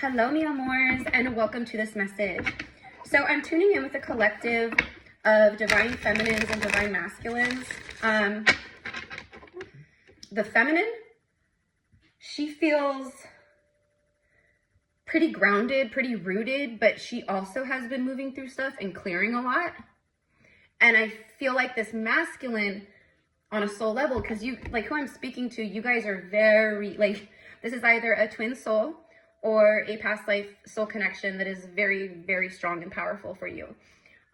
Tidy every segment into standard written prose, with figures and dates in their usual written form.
Hello, mi amors, and welcome to this message. So I'm tuning in with a collective of divine feminines and divine masculines. The feminine, she feels pretty grounded, pretty rooted, but she also has been moving through stuff and clearing a lot. And I feel like this masculine on a soul level, because you, like who I'm speaking to, you guys are very, like, this is either a twin soul or a past life soul connection that is very, very strong and powerful for you.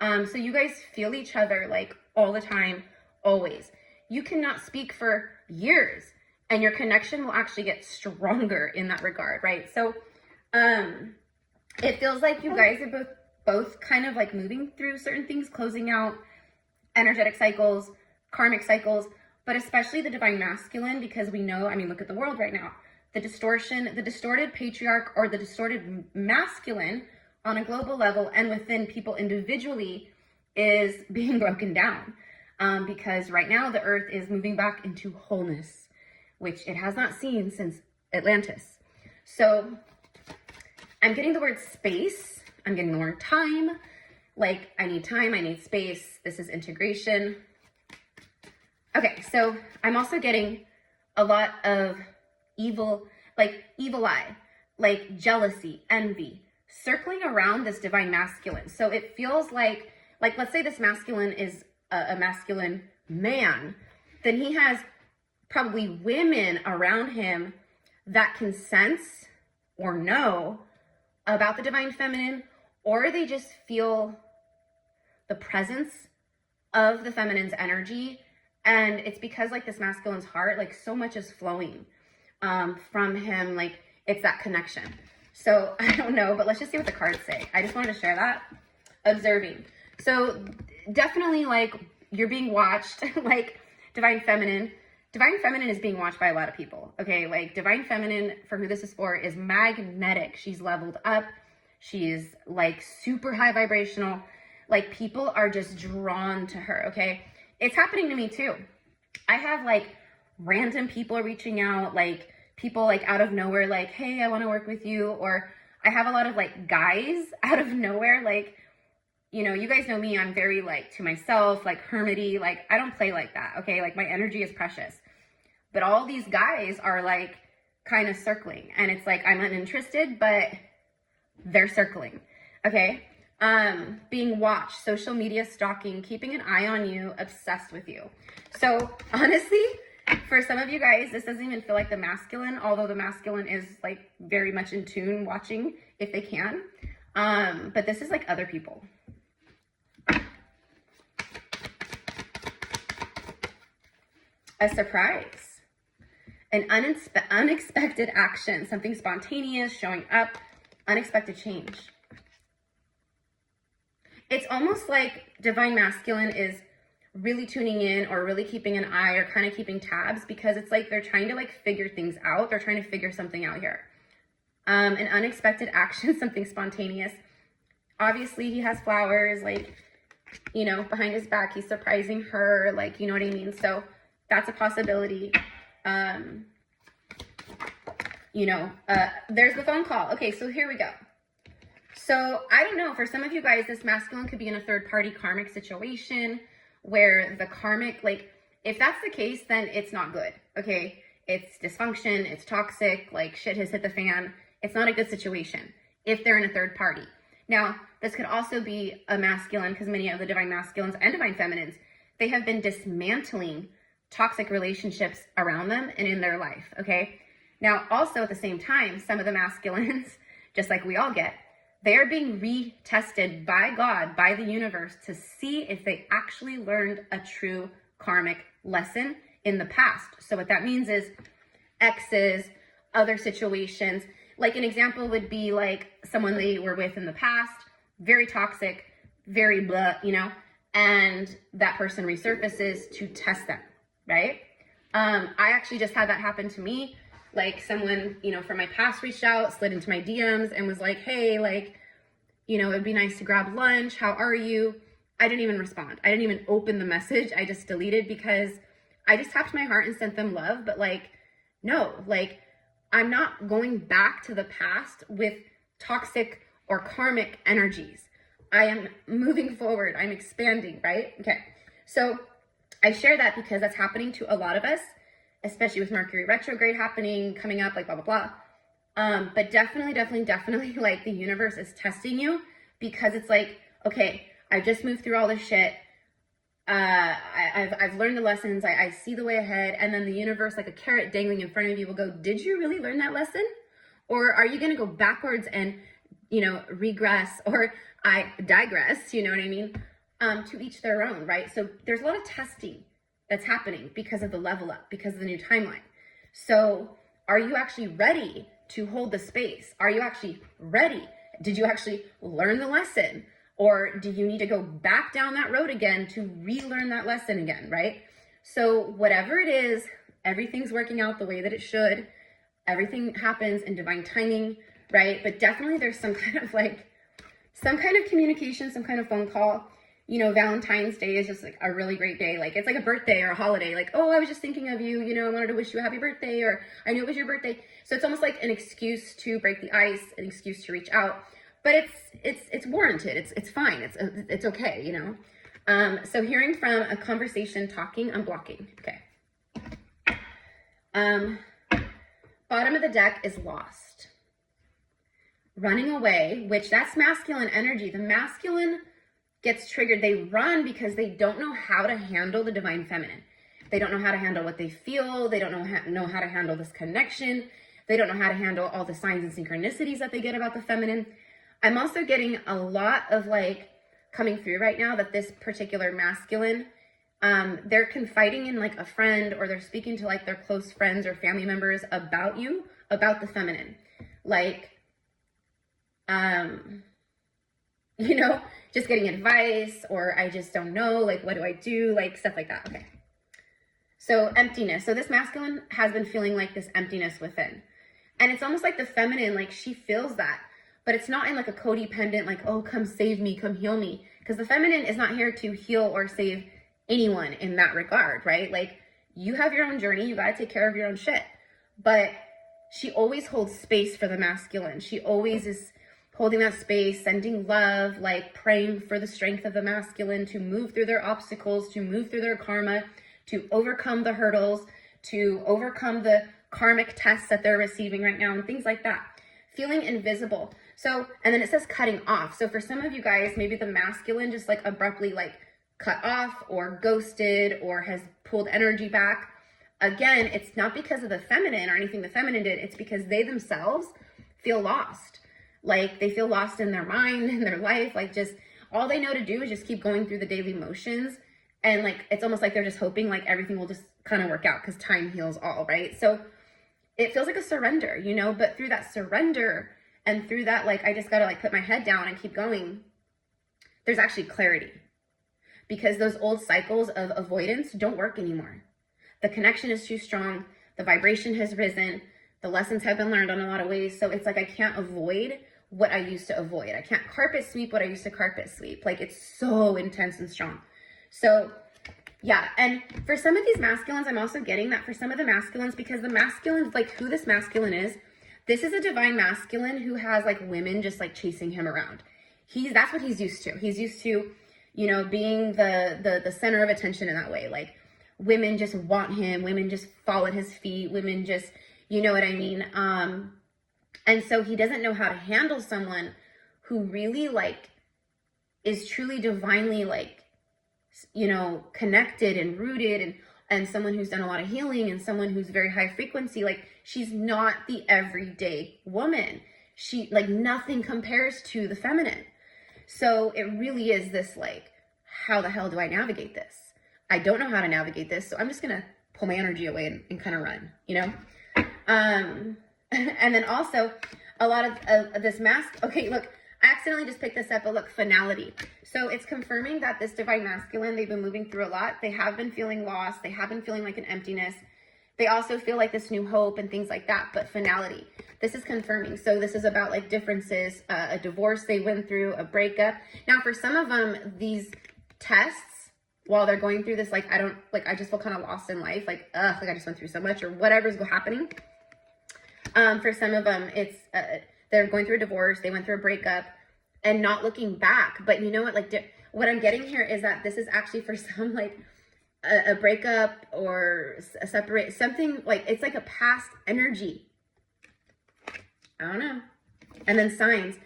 So you guys feel each other like all the time, always. You cannot speak for years and your connection will actually get stronger in that regard, right? So it feels like you guys are both kind of like moving through certain things, closing out energetic cycles, karmic cycles, but especially the divine masculine, because we know, I mean, look at the world right now. The distortion, the distorted patriarch or the distorted masculine on a global level and within people individually is being broken down because right now the earth is moving back into wholeness, which it has not seen since Atlantis. So I'm getting the word space. I'm getting the word time. Like I need time, I need space. This is integration. Okay, so I'm also getting a lot of evil eye, like jealousy, envy, circling around this divine masculine. So it feels like let's say this masculine is a masculine man, then he has probably women around him that can sense or know about the divine feminine, or they just feel the presence of the feminine's energy. And it's because like this masculine's heart, like so much is flowing from him, like it's that connection. So I don't know, but let's just see what the cards say. I just wanted to share that. Observing. So definitely like you're being watched, like divine feminine. Divine feminine is being watched by a lot of people. Okay, like divine feminine, for who this is for, is magnetic. She's leveled up. She's like super high vibrational. Like people are just drawn to her. Okay, it's happening to me too. I have like random people reaching out, like people like out of nowhere, like, hey, I want to work with you. Or I have a lot of like guys out of nowhere, like, you know, you guys know me, I'm very like to myself, like hermity, like I don't play like that. Okay, like my energy is precious. But all these guys are like kind of circling, and it's like I'm uninterested, but they're circling. Okay, being watched, social media stalking, keeping an eye on you, obsessed with you. So honestly, for some of you guys, this doesn't even feel like the masculine, although the masculine is like very much in tune, watching if they can. But this is like other people. A surprise, an unexpected action, something spontaneous, showing up, unexpected change. It's almost like divine masculine is really tuning in or really keeping an eye or kind of keeping tabs, because it's like they're trying to like figure things out. They're trying to figure something out here. An unexpected action, something spontaneous. Obviously he has flowers, like, you know, behind his back, he's surprising her, like, you know what I mean? So that's a possibility. You know, there's the phone call. Okay, so here we go. So I don't know, for some of you guys, this masculine could be in a third party karmic situation where the karmic, like, if that's the case, then it's not good. Okay, it's dysfunction, it's toxic, like shit has hit the fan. It's not a good situation if they're in a third party. Now, this could also be a masculine, because many of the divine masculines and divine feminines, they have been dismantling toxic relationships around them and in their life. Okay, now also at the same time, some of the masculines, just like we all get, they are being retested by God, by the universe, to see if they actually learned a true karmic lesson in the past. So what that means is exes, other situations. Like an example would be like someone they were with in the past, very toxic, very blah, you know, and that person resurfaces to test them, right? I actually just had that happen to me. Like someone, you know, from my past reached out, slid into my DMs and was like, hey, like, you know, it'd be nice to grab lunch. How are you? I didn't even respond. I didn't even open the message. I just deleted because I just tapped my heart and sent them love. But like, no, like I'm not going back to the past with toxic or karmic energies. I am moving forward. I'm expanding, right? Okay. So I share that because that's happening to a lot of us, especially with Mercury retrograde happening, coming up, like blah, blah, blah. But definitely, like the universe is testing you, because it's like, okay, I just moved through all this shit. I've learned the lessons. I see the way ahead. And then the universe, like a carrot dangling in front of you, will go, did you really learn that lesson? Or are you going to go backwards and, you know, regress, or I digress, you know what I mean? To each their own, right? So there's a lot of testing that's happening because of the level up, because of the new timeline. So are you actually ready to hold the space? Are you actually ready? Did you actually learn the lesson? Or do you need to go back down that road again to relearn that lesson again, right? So whatever it is, everything's working out the way that it should. Everything happens in divine timing, right? But definitely there's some kind of communication, some kind of phone call. You know, Valentine's Day is just like a really great day. Like, it's like a birthday or a holiday. Like, oh, I was just thinking of you, you know, I wanted to wish you a happy birthday, or I knew it was your birthday. So it's almost like an excuse to break the ice, an excuse to reach out. But it's warranted. It's fine. It's okay, you know. So hearing from a conversation, talking, unblocking. Okay. Bottom of the deck is lost. Running away, which that's masculine energy. The masculine gets triggered. They run because they don't know how to handle the divine feminine. They don't know how to handle what they feel. They don't know how to handle this connection. They don't know how to handle all the signs and synchronicities that they get about the feminine. I'm also getting a lot of like coming through right now that this particular masculine, they're confiding in like a friend, or they're speaking to like their close friends or family members about you, about the feminine. Like, you know, just getting advice, or I just don't know, like, what do I do? Like stuff like that. Okay. So emptiness. So this masculine has been feeling like this emptiness within. And it's almost like the feminine, like she feels that, but it's not in like a codependent, like, oh, come save me, come heal me. Because the feminine is not here to heal or save anyone in that regard, right? Like, you have your own journey. You got to take care of your own shit. But she always holds space for the masculine. She always is holding that space, sending love, like praying for the strength of the masculine to move through their obstacles, to move through their karma, to overcome the hurdles, to overcome the karmic tests that they're receiving right now, and things like that. Feeling invisible. So, and then it says cutting off. So for some of you guys, maybe the masculine just like abruptly like cut off or ghosted or has pulled energy back. Again, it's not because of the feminine or anything the feminine did. It's because they themselves feel lost. Like they feel lost in their mind, in their life. Like just all they know to do is just keep going through the daily motions. And like, it's almost like they're just hoping like everything will just kind of work out because time heals all, right? So it feels like a surrender, you know, but through that surrender and through that, like, I just got to like put my head down and keep going. There's actually clarity, because those old cycles of avoidance don't work anymore. The connection is too strong. The vibration has risen. The lessons have been learned in a lot of ways. So it's like, I can't avoid what I used to avoid. I can't carpet sweep what I used to carpet sweep. Like, it's so intense and strong. So yeah. And for some of these masculines, I'm also getting that for some of the masculines, because the masculine, like who this masculine is, this is a divine masculine who has like women just like chasing him around. That's what he's used to. He's used to, you know, being the center of attention in that way. Like women just want him. Women just fall at his feet. Women just, you know what I mean? And so he doesn't know how to handle someone who really like is truly divinely like, you know, connected and rooted, and someone who's done a lot of healing, and someone who's very high frequency. Like, she's not the everyday woman. She, like, nothing compares to the feminine. So it really is this, like, how the hell do I navigate this? I don't know how to navigate this, so I'm just gonna pull my energy away and kind of run, you know? And then also a lot of this mask. Okay, look, I accidentally just picked this up, but look, finality. So it's confirming that this divine masculine, they've been moving through a lot. They have been feeling lost. They have been feeling like an emptiness. They also feel like this new hope and things like that, but finality. This is confirming. So this is about like differences, a divorce they went through, a breakup. Now for some of them, these tests, while they're going through this, like, I just feel kind of lost in life. Like, like I just went through so much, or whatever's happening. For some of them, it's they're going through a divorce, they went through a breakup, and not looking back. But you know what, like, what I'm getting here is that this is actually for some, like, a breakup or a separate, something like, it's like a past energy. I don't know. And then signs.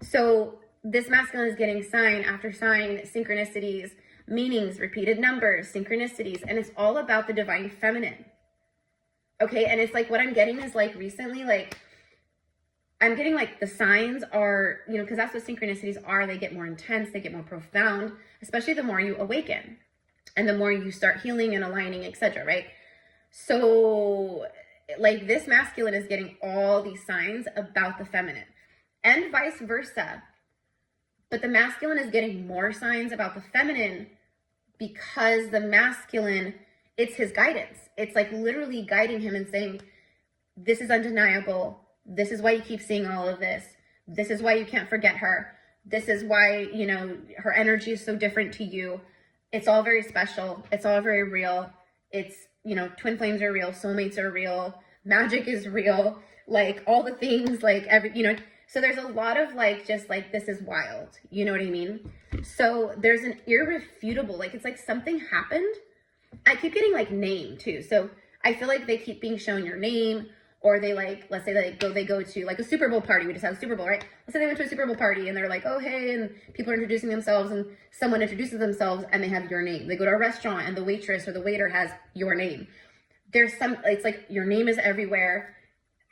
So this masculine is getting sign after sign, synchronicities, meanings, repeated numbers, synchronicities, and it's all about the divine feminine. Okay, and it's like what I'm getting is like recently, like I'm getting like the signs are, you know, because that's what synchronicities are. They get more intense, they get more profound, especially the more you awaken and the more you start healing and aligning, etc. Right? So like this masculine is getting all these signs about the feminine and vice versa. But the masculine is getting more signs about the feminine because the masculine, it's his guidance. It's like literally guiding him and saying, this is undeniable. This is why you keep seeing all of this. This is why you can't forget her. This is why, you know, her energy is so different to you. It's all very special. It's all very real. It's, you know, twin flames are real. Soulmates are real. Magic is real. Like all the things, like every, you know, so there's a lot of like, just like, this is wild. You know what I mean? So there's an irrefutable, like, it's like something happened. I keep getting like name too. So I feel like they keep being shown your name, or they like, let's say they go to like a Super Bowl party. We just had a Super Bowl, right? Let's say they went to a Super Bowl party and they're like, oh, hey, and people are introducing themselves and someone introduces themselves and they have your name. They go to a restaurant and the waitress or the waiter has your name. There's some, it's like your name is everywhere.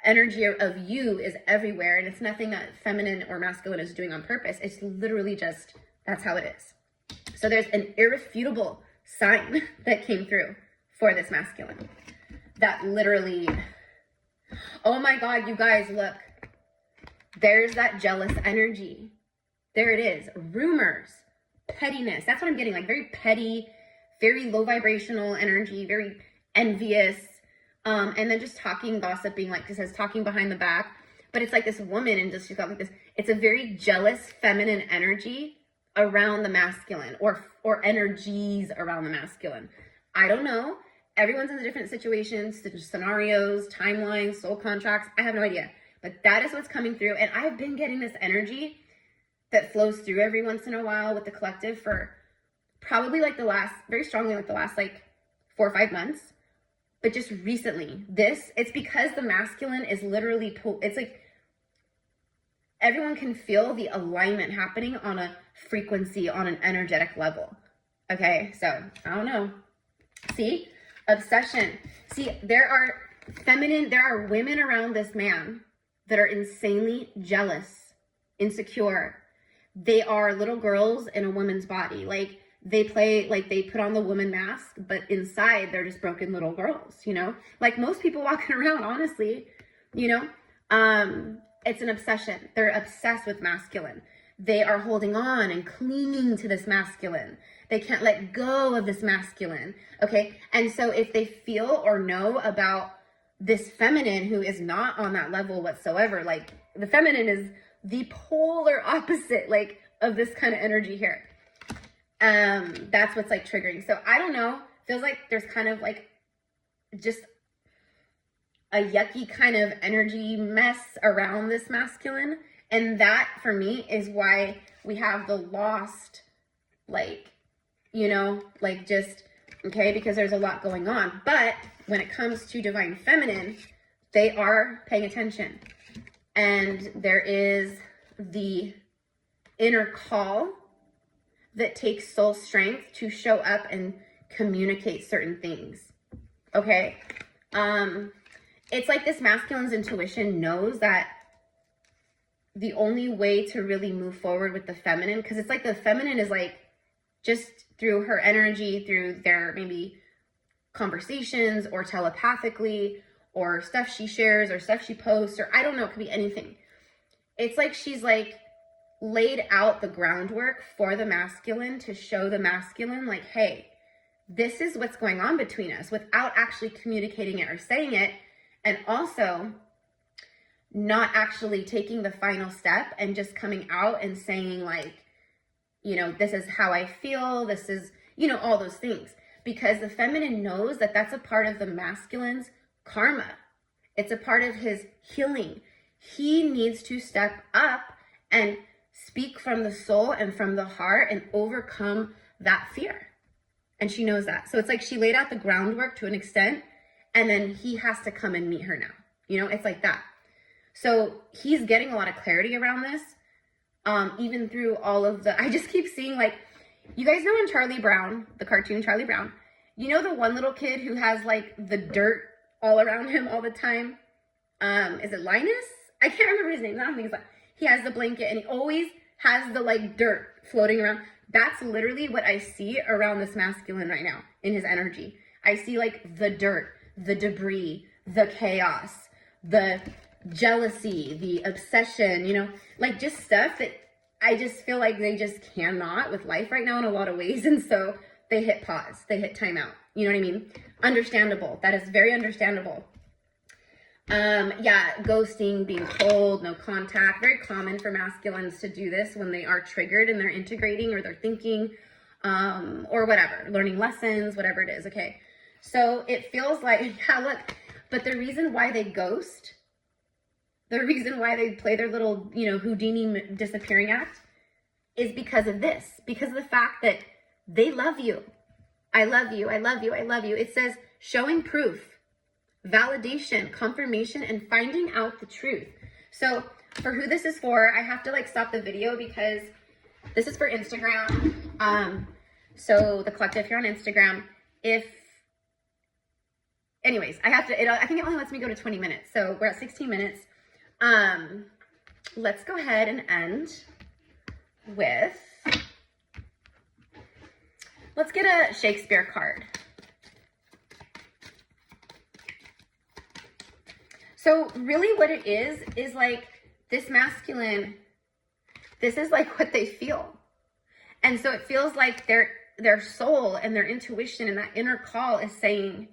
Energy of you is everywhere. And it's nothing that feminine or masculine is doing on purpose. It's literally just, that's how it is. So there's an irrefutable sign that came through for this masculine that literally, oh my God, you guys, look, there's that jealous energy. There it is. Rumors, pettiness. That's what I'm getting, like very petty, very low vibrational energy, very envious. And then just talking, gossiping, like it says talking behind the back, but it's like this woman and just, she's got like this, it's a very jealous feminine energy around the masculine or energies around the masculine. I don't know. Everyone's in different situations, scenarios, timelines, soul contracts. I have no idea, but that is what's coming through. And I've been getting this energy that flows through every once in a while with the collective for probably like the last, very strongly like the last like 4 or 5 months. But just recently, it's because the masculine is literally, it's like everyone can feel the alignment happening on a frequency, on an energetic level. Okay, so I don't know. See, obsession. See, there are women around this man that are insanely jealous, insecure. They are little girls in a woman's body. Like, they play, like they put on the woman mask, but inside they're just broken little girls, you know, like most people walking around, honestly, you know, it's an obsession. They're obsessed with masculine. They are holding on and clinging to this masculine. They can't let go of this masculine. Okay. And so if they feel or know about this feminine who is not on that level whatsoever, like the feminine is the polar opposite, like of this kind of energy here. That's what's like triggering. So I don't know, feels like there's kind of like just a yucky kind of energy mess around this masculine. And that for me is why we have the lost, like, you know, like just, okay, because there's a lot going on. But when it comes to divine feminine, they are paying attention. And there is the inner call that takes soul strength to show up and communicate certain things. Okay. It's like this masculine's intuition knows that the only way to really move forward with the feminine, because it's like the feminine is like just through her energy, through their maybe conversations or telepathically or stuff she shares or stuff she posts, or I don't know, it could be anything. It's like she's like laid out the groundwork for the masculine to show the masculine like, hey, this is what's going on between us, without actually communicating it or saying it. And also not actually taking the final step and just coming out and saying like, you know, this is how I feel. This is, you know, all those things, because the feminine knows that that's a part of the masculine's karma. It's a part of his healing. he needs to step up and speak from the soul and from the heart and overcome that fear. And she knows that. So it's like she laid out the groundwork to an extent, and then he has to come and meet her now. You know, it's like that. So he's getting a lot of clarity around this, even through all of the, I just keep seeing, like, you guys know in Charlie Brown, the cartoon Charlie Brown, you know the one little kid who has like the dirt all around him all the time? Is it Linus? I can't remember his name. I don't think it's like, he has the blanket and he always has the like dirt floating around. That's literally what I see around this masculine right now in his energy. I see like the dirt, the debris, the chaos, the jealousy, the obsession, you know, like just stuff that I just feel like they just cannot with life right now in a lot of ways. And so they hit pause, they hit timeout. You know what I mean? Understandable. That is very understandable. Yeah, ghosting, being cold, no contact. Very common for masculines to do this when they are triggered and they're integrating or they're thinking, or whatever, learning lessons, whatever it is. Okay. So it feels like, yeah, look, but the reason why they ghost, the reason why they play their little, you know, Houdini disappearing act is because of this, because of the fact that they love you. I love you. I love you. I love you. It says showing proof, validation, confirmation, and finding out the truth. So for who this is for, I have to like stop the video because this is for Instagram. So the collective here on Instagram, anyways, I think it only lets me go to 20 minutes. So we're at 16 minutes. Let's go ahead and end with, let's get a Shakespeare card. So really what it is like this masculine, this is like what they feel. And so it feels like their soul and their intuition and that inner call is saying,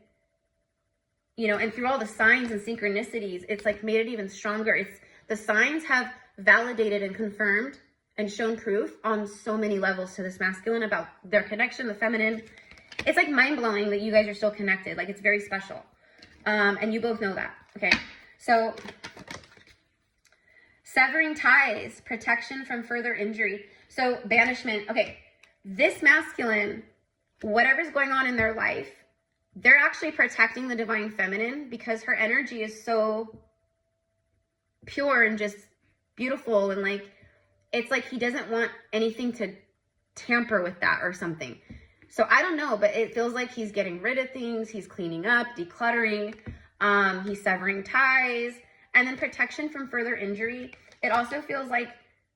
you know, and through all the signs and synchronicities, it's like made it even stronger. It's the signs have validated and confirmed and shown proof on so many levels to this masculine about their connection, the feminine. It's like mind blowing that you guys are still connected. Like it's very special. And you both know that. Okay. So severing ties, protection from further injury. So banishment. Okay. This masculine, whatever's going on in their life, they're actually protecting the divine feminine because her energy is so pure and just beautiful. And like, it's like he doesn't want anything to tamper with that or something. So I don't know, but it feels like he's getting rid of things. He's cleaning up, decluttering. He's severing ties, and then protection from further injury. It also feels like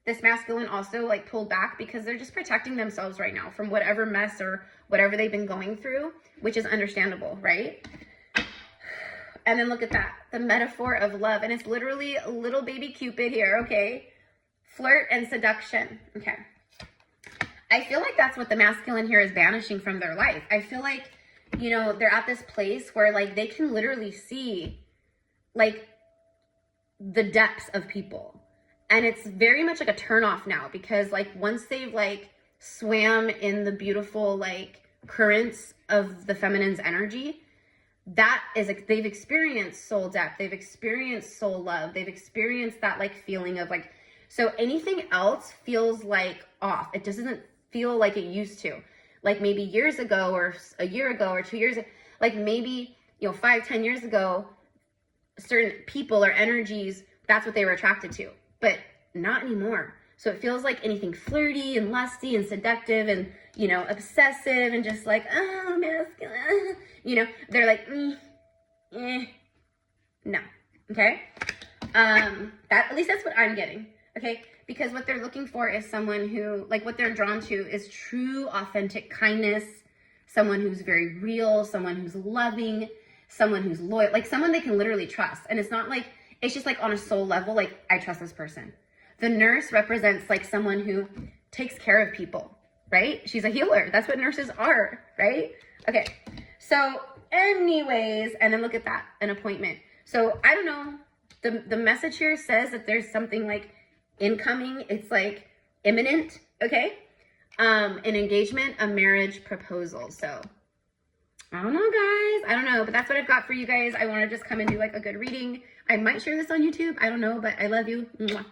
this masculine also like pulled back because they're just protecting themselves right now from whatever mess or whatever they've been going through, which is understandable, right? And then look at that, the metaphor of love. And it's literally a little baby Cupid here, okay? Flirt and seduction, okay. I feel like that's what the masculine here is banishing from their life. I feel like, you know, they're at this place where like they can literally see like the depths of people. And it's very much like a turnoff now because like once they've like swam in the beautiful like currents of the feminine's energy, that is, they've experienced soul depth, they've experienced soul love, they've experienced that like feeling of like, so anything else feels like off. It doesn't feel like it used to. Like maybe years ago or a year ago or 2 years, like maybe, you know, 5-10 years ago, certain people or energies, that's what they were attracted to, but not anymore. So it feels like anything flirty and lusty and seductive and, you know, obsessive and just like, oh, masculine, you know, they're like, no. Okay. At least that's what I'm getting. Okay. Because what they're looking for is someone who, like, what they're drawn to is true, authentic kindness, someone who's very real, someone who's loving, someone who's loyal, like someone they can literally trust. And it's not like, it's just like on a soul level, like, I trust this person. The nurse represents like someone who takes care of people, right? She's a healer. That's what nurses are, right? Okay. So anyways, and then look at that, an appointment. So I don't know. The message here says that there's something like incoming. It's like imminent. Okay. An engagement, a marriage proposal. So I don't know, guys. I don't know, but that's what I've got for you guys. I want to just come and do like a good reading. I might share this on YouTube. I don't know, but I love you. Mwah.